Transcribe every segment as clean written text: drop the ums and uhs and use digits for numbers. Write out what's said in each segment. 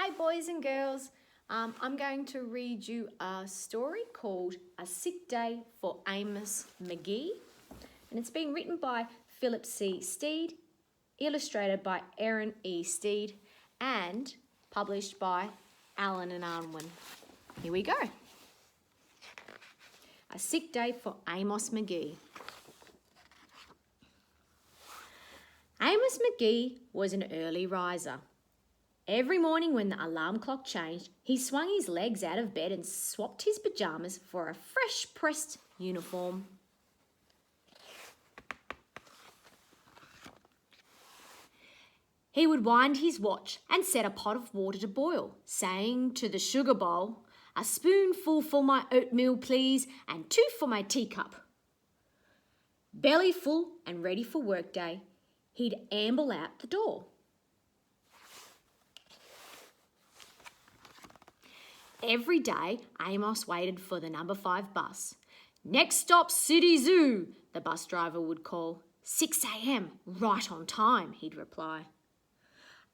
Hi boys and girls, I'm going to read you a story called A Sick Day for Amos McGee, and it's been written by Philip C. Steed, illustrated by Erin E. Steed, and published by Allen and Unwin. Here we go. A Sick Day for Amos McGee. Amos McGee was an early riser. Every morning when the alarm clock changed, he swung his legs out of bed and swapped his pyjamas for a fresh pressed uniform. He would wind his watch and set a pot of water to boil, saying to the sugar bowl, "A spoonful for my oatmeal, please, and 2 for my teacup." Belly full and ready for workday, he'd amble out the door. Every day, Amos waited for the number 5 bus. "Next stop, City Zoo," the bus driver would call. 6 a.m, right on time, he'd reply.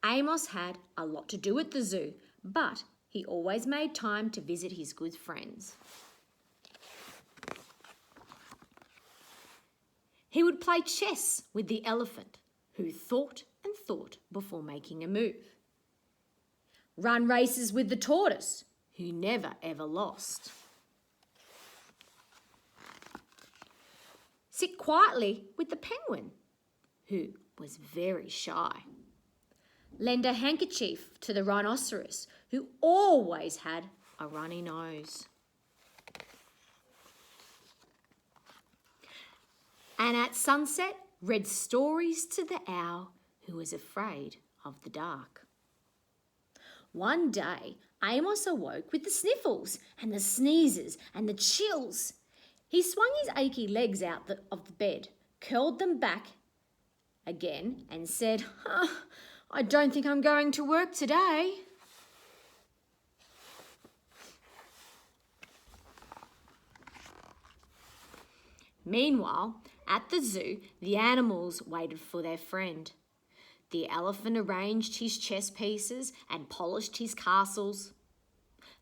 Amos had a lot to do at the zoo, but he always made time to visit his good friends. He would play chess with the elephant, who thought and thought before making a move. Run races with the tortoise, who never ever lost. Sit quietly with the penguin, who was very shy. Lend a handkerchief to the rhinoceros, who always had a runny nose. And at sunset, read stories to the owl, who was afraid of the dark. One day, Amos awoke with the sniffles and the sneezes and the chills. He swung his achy legs out of the bed, curled them back again and said, "I don't think I'm going to work today." Meanwhile, at the zoo, the animals waited for their friend. The elephant arranged his chess pieces and polished his castles.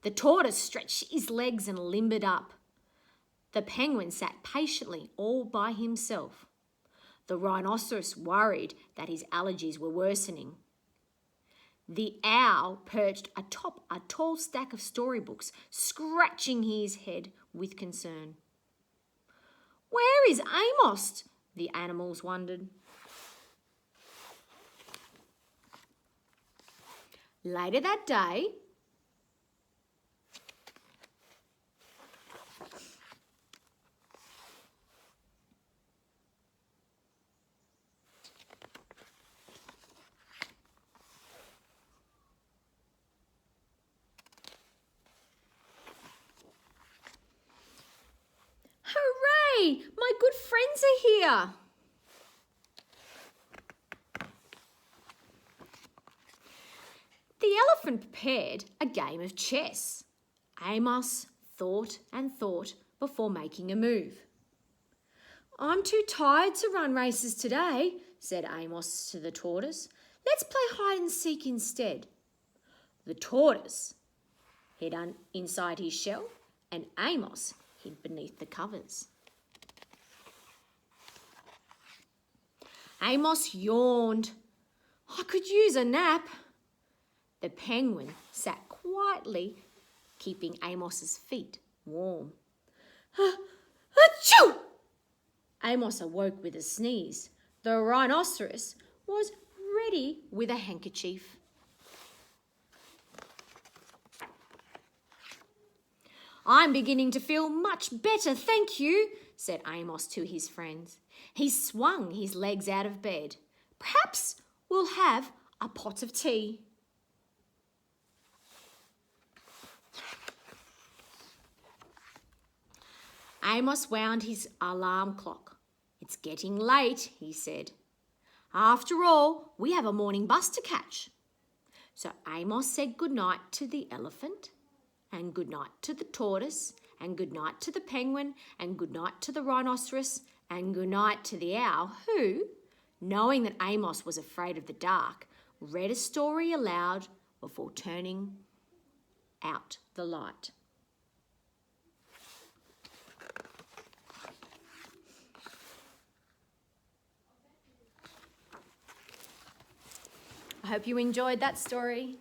The tortoise stretched his legs and limbered up. The penguin sat patiently all by himself. The rhinoceros worried that his allergies were worsening. The owl perched atop a tall stack of storybooks, scratching his head with concern. "Where is Amos?" the animals wondered. Later that day, "Hooray! My good friends are here!" The elephant prepared a game of chess. Amos thought and thought before making a move. "I'm too tired to run races today," said Amos to the tortoise. "Let's play hide and seek instead." The tortoise hid inside his shell, and Amos hid beneath the covers. Amos yawned. "I could use a nap." The penguin sat quietly, keeping Amos's feet warm. Achoo! Amos awoke with a sneeze. The rhinoceros was ready with a handkerchief. "I'm beginning to feel much better, thank you," said Amos to his friends. He swung his legs out of bed. "Perhaps we'll have a pot of tea." Amos wound his alarm clock. "It's getting late," he said. "After all, we have a morning bus to catch." So Amos said goodnight to the elephant, and goodnight to the tortoise, and goodnight to the penguin, and goodnight to the rhinoceros, and goodnight to the owl, who, knowing that Amos was afraid of the dark, read a story aloud before turning out the light. I hope you enjoyed that story.